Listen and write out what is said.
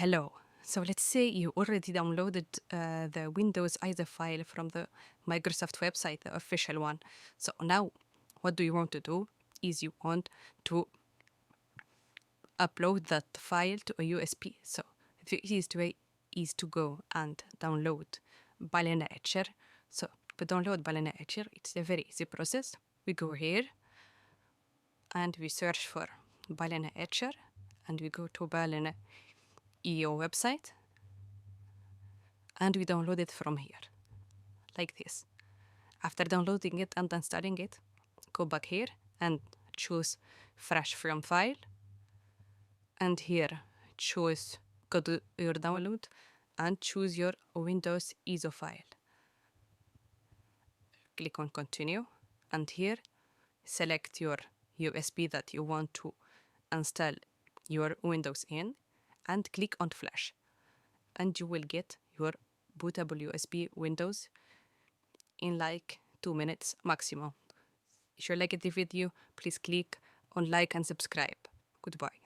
Hello. So let's say you already downloaded the Windows ISO file from the Microsoft website, the official one. So now what do you want to do is you want to upload that file to a USB. So the easiest way is to go and download Balena Etcher. So to download Balena Etcher, it's a very easy process. We go here and we search for Balena Etcher and we go to Balena EO website and we download it from here, like this. After downloading it and installing it, go back here and choose Fresh from File. And here, choose go to your download and choose your Windows ISO file. Click on Continue, and here, select your USB that you want to install your Windows in, and click on Flash. And you will get your bootable USB Windows in like 2 minutes maximum. If you liked the video, please click on like and subscribe. Goodbye.